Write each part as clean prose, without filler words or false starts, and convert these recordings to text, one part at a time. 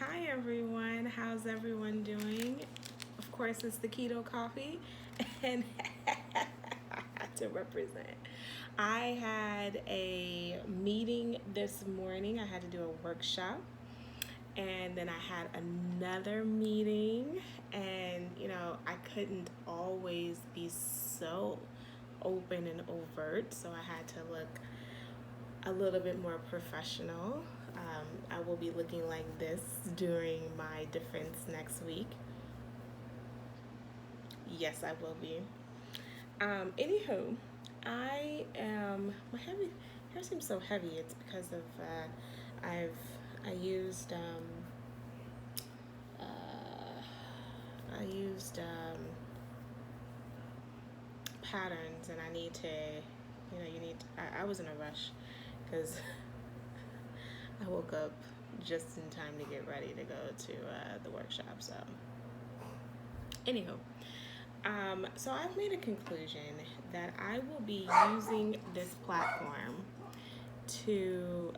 Hi everyone, how's everyone doing? Of course, it's the Keto Coffee, and I had to represent. I had a meeting this morning, I had to do a workshop, and then I had another meeting, and I couldn't always be so open and overt, so I had to look a little bit more professional. I will be looking like this during my defense next week. Yes, I will be. Anywho, my hair seems so heavy. It's because of I used patterns, and I need to, I was in a rush because I woke up just in time to get ready to go to the workshop. So, anywho, so I've made a conclusion that I will be using this platform to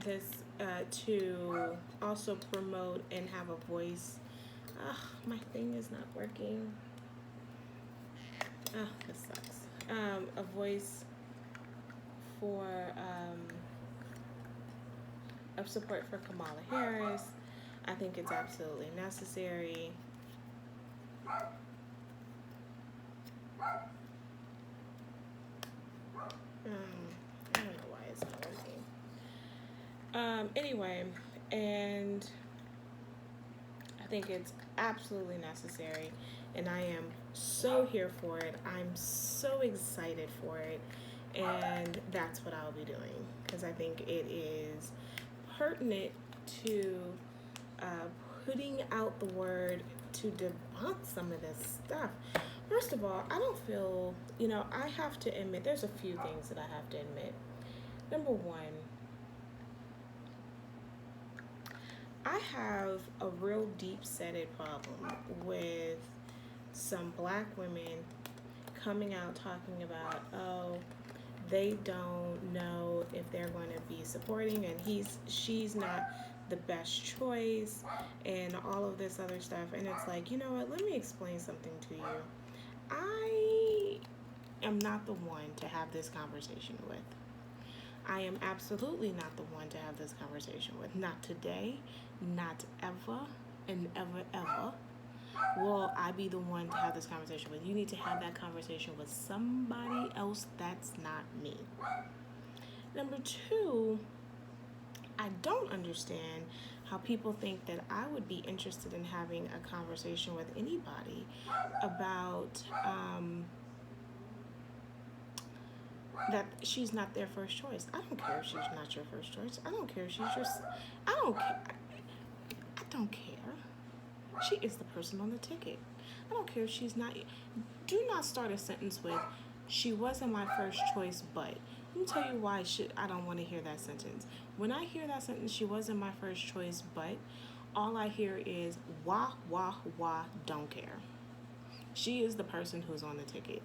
this to also promote and have a voice. My thing is not working. This sucks. A voice for of support for Kamala Harris. I think it's absolutely necessary. I don't know why it's not working. Anyway, and I think it's absolutely necessary, and I am so here for it. I'm so excited for it, and that's what I'll be doing because I think it is pertinent to putting out the word to debunk some of this stuff. First of all, I don't feel, I have to admit, there's a few things that I have to admit. Number one, I have a real deep-seated problem with some black women coming out talking about, they don't know if they're going to be supporting, and she's not the best choice, and all of this other stuff. And it's like, you know what, let me explain something to you. I am not the one to have this conversation with. I am absolutely not the one to have this conversation with. Not today, not ever, and ever will I be the one to have this conversation with. You need to have that conversation with somebody else that's not me. Number two, I don't understand how people think that I would be interested in having a conversation with anybody about that she's not their first choice. I don't care if she's not your first choice. I don't care if she's just, I don't care. I don't care. She is the person on the ticket. I don't care if she's not. Do not start a sentence with, she wasn't my first choice, but. Let me tell you why I don't want to hear that sentence. When I hear that sentence, she wasn't my first choice, but all I hear is, wah, don't care. She is the person who's on the ticket.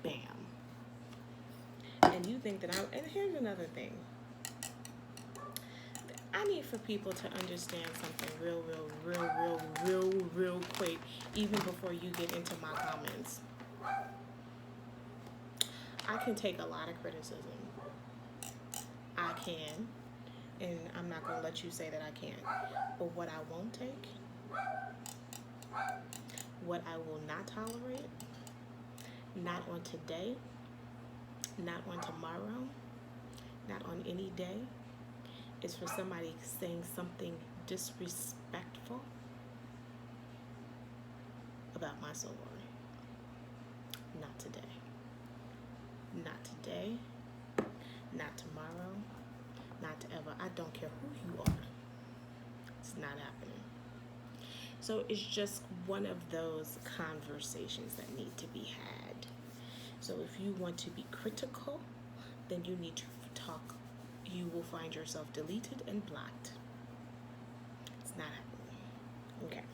Bam. And you think that and here's another thing. I need for people to understand something real quick, even before you get into my comments. I can take a lot of criticism. I can, and I'm not going to let you say that I can't. But what I won't take, what I will not tolerate, not on today, not on tomorrow, not on any day, is for somebody saying something disrespectful about my soror. Not today. Not today. Not tomorrow. Not ever. I don't care who you are. It's not happening. So it's just one of those conversations that need to be had. So if you want to be critical, then you need to talk. You will find yourself deleted and blocked. It's not happening. Okay.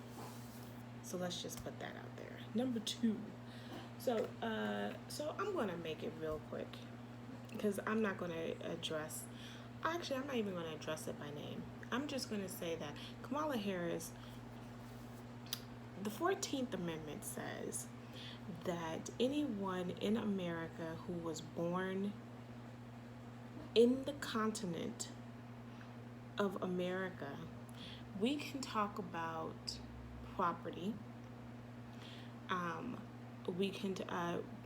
So let's just put that out there. Number two. So I'm going to make it real quick. because I'm not going to address, actually, I'm not even going to address it by name. I'm just going to say that Kamala Harris, the 14th Amendment says that anyone in America who was born in the continent of America, we can talk about property. We can,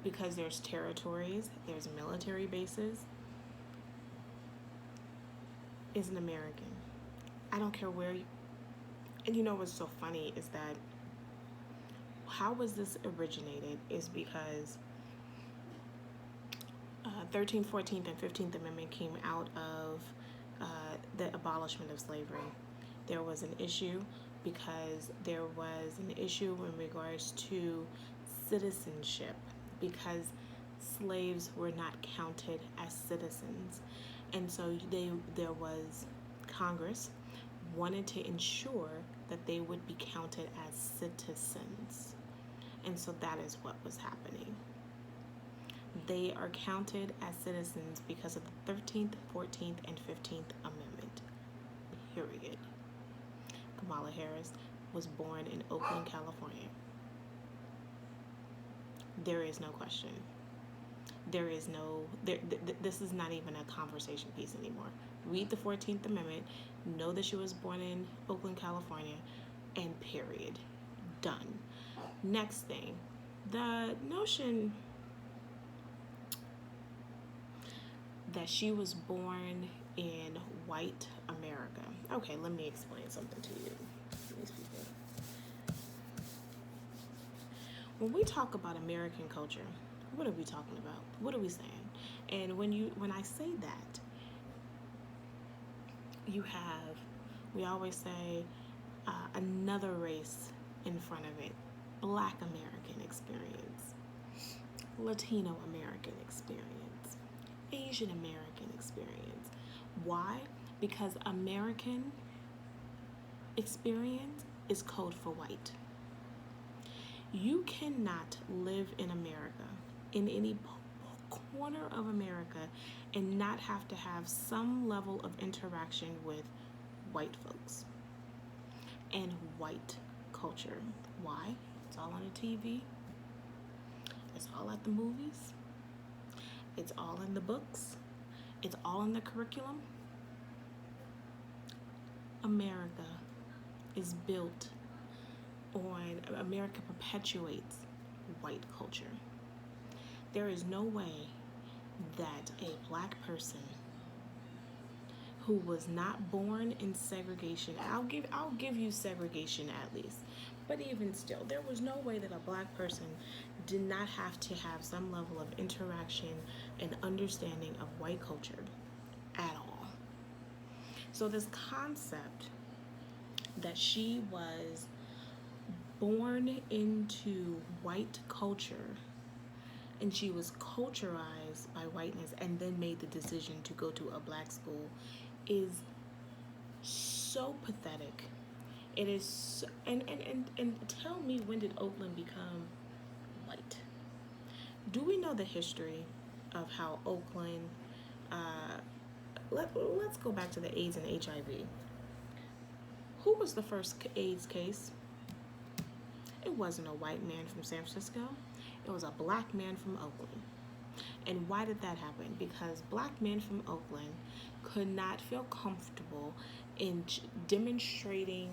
because there's territories, there's military bases, is an American. I don't care where you, and you know what's so funny is that how was this originated is because 13th, 14th, and 15th Amendment came out of the abolishment of slavery. There was an issue because there was an issue in regards to citizenship because slaves were not counted as citizens. And so there was Congress wanted to ensure that they would be counted as citizens. And so that is what was happening. They are counted as citizens because of the 13th, 14th, and 15th Amendment. Period. Kamala Harris was born in Oakland, California. There is no question. There is no, this is not even a conversation piece anymore. Read the 14th Amendment, know that she was born in Oakland, California, and period. Done. Next thing, the notion that she was born in white America. Okay, let me explain something to you, these people. When we talk about American culture, what are we talking about? What are we saying? And when I say that, we always say another race in front of it. Black American experience, Latino American experience, Asian American experience. Why? Because American experience is code for white. You cannot live in America, in any corner of America, and not have to have some level of interaction with white folks and white culture. Why? It's all on the TV. It's all at the movies. It's all in the books. It's all in the curriculum. America is built on, America perpetuates white culture. There is no way that a black person who was not born in segregation, I'll give you segregation at least, but even still, there was no way that a black person did not have to have some level of interaction and understanding of white culture at all. So this concept that she was born into white culture and she was culturized by whiteness and then made the decision to go to a black school is so pathetic. It is so, and tell me, when did Oakland become white? Do we know the history of how Oakland, let's go back to the AIDS and HIV. Who was the first AIDS case? It wasn't a white man from San Francisco. It was a black man from Oakland. And why did that happen? Because black men from Oakland could not feel comfortable in demonstrating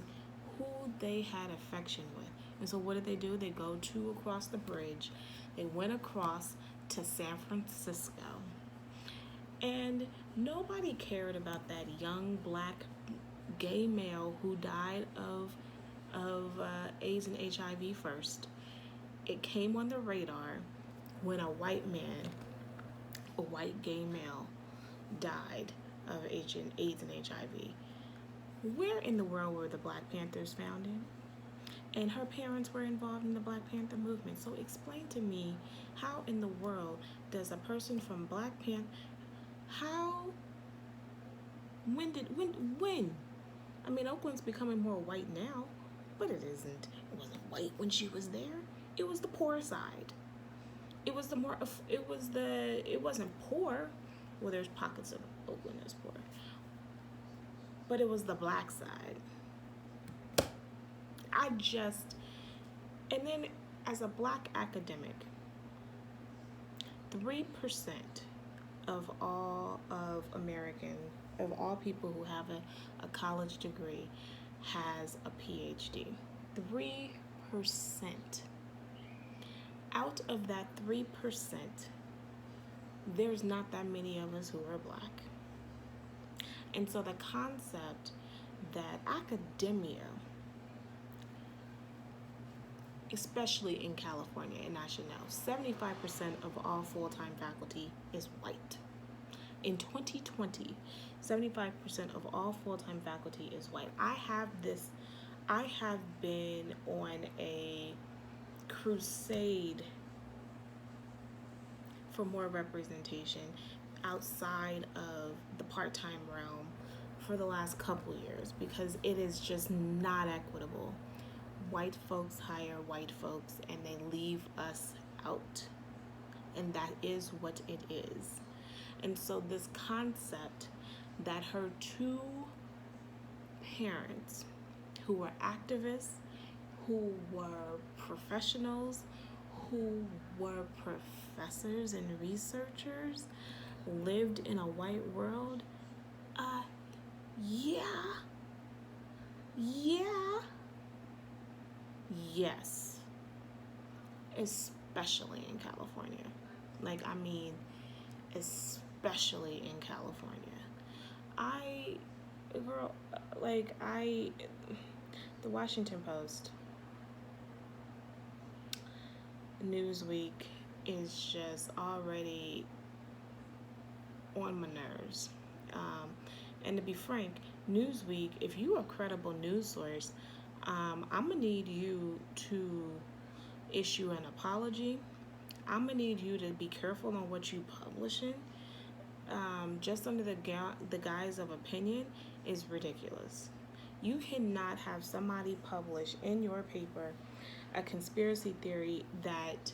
who they had affection with. And so what did they do? They go across the bridge. They went across to San Francisco. And nobody cared about that young black gay male who died of AIDS and HIV first. It came on the radar when a white man, a white gay male, died of AIDS and HIV. Where in the world were the Black Panthers founded? And her parents were involved in the Black Panther movement. So explain to me, how in the world does a person from Black Panther, when? I mean, Oakland's becoming more white now, but it isn't. It wasn't white when she was there. It was the poor side. It wasn't poor. Well, there's pockets of Oakland that's poor. But it was the black side. And then as a black academic, 3% of all people who have a college degree has a PhD. 3%. Out of that 3%, there's not that many of us who are black. And so the concept that academia, especially in California, and I should know, 75% of all full-time faculty is white. In 2020, 75% of all full-time faculty is white. I have been on a crusade for more representation outside of the part-time realm for the last couple years, because it is just not equitable. White folks hire white folks and they leave us out, and that is what it is. And so this concept that her two parents, who were activists, who were professionals, who were professors and researchers, lived in a white world, yes, especially in California. Especially in California. The Washington Post, Newsweek is just already on my nerves. And to be frank, Newsweek, if you're a credible news source, I'm gonna need you to issue an apology. I'm gonna need you to be careful on what you publishing. Just under the guise of opinion is ridiculous. You cannot have somebody publish in your paper a conspiracy theory that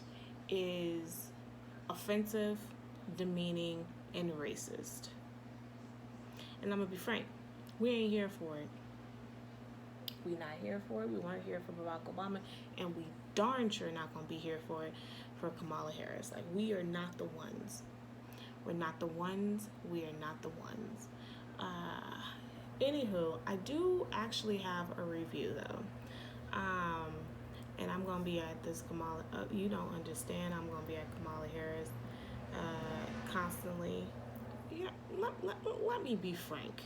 is offensive, demeaning, and racist. And I'm gonna be frank, we ain't here for it. We not here for it. We weren't here for Barack Obama, and we darn sure not gonna be here for it for Kamala Harris. We are not the ones. We're not the ones. We are not the ones. Anywho, I do actually have a review though. And I'm going to be at this Kamala, you don't understand, I'm going to be at Kamala Harris constantly. Yeah, let me be frank.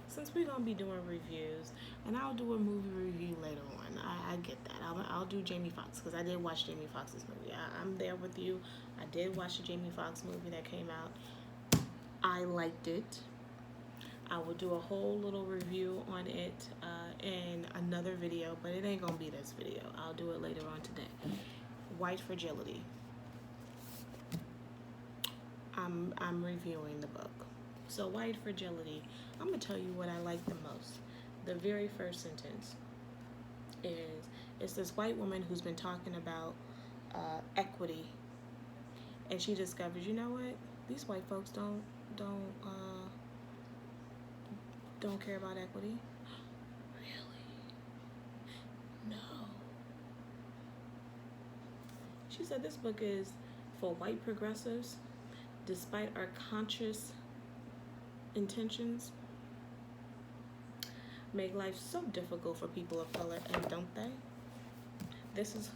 Since we're going to be doing reviews, and I'll do a movie review later on. I get that. I'll do Jamie Foxx, because I did watch Jamie Foxx's movie. I'm there with you. I did watch the Jamie Foxx movie that came out. I liked it. I will do a whole little review on it in another video, but it ain't gonna be this video. I'll do it later on today. White Fragility. I'm reviewing the book. So White Fragility, I'm gonna tell you what I like the most. The very first sentence is, it's this white woman who's been talking about equity, and she discovers, you know what? These white folks don't care about equity. Really? No. She said this book is for white progressives. Despite our conscious intentions, make life so difficult for people of color, and don't they? This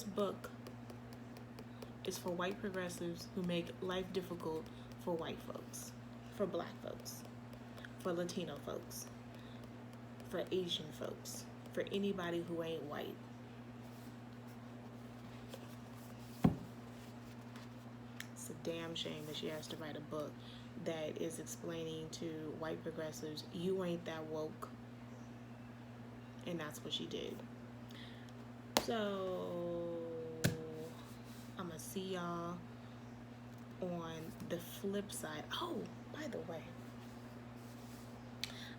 book is for white progressives who make life difficult for white folks, for black folks, for Latino folks, for Asian folks, for anybody who ain't white. It's a damn shame that she has to write a book that is explaining to white progressives, you ain't that woke. And that's what she did. So I'm gonna see y'all on the flip side. Oh, by the way,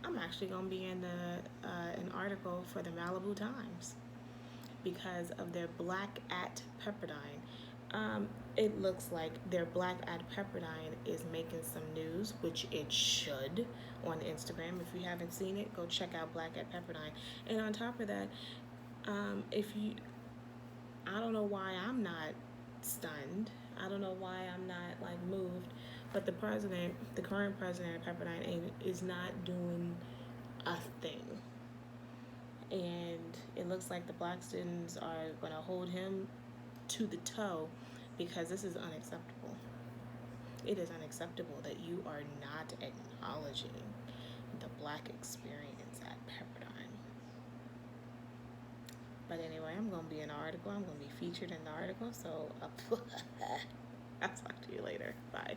I'm actually gonna be in an article for the Malibu Times because of their Black at Pepperdine. It looks like their black at Pepperdine is making some news, which it should, on Instagram. If you haven't seen it, go check out Black at Pepperdine. And on top of that, if you, I don't know why I'm not stunned. I don't know why I'm not like moved. But the current president of Pepperdine, is not doing a thing. And it looks like the black students are going to hold him to the toe because this is unacceptable. It is unacceptable that you are not acknowledging the black experience at Pepperdine. But anyway, I'm going to be in the article. I'm going to be featured in the article. So I'll talk to you later. Bye.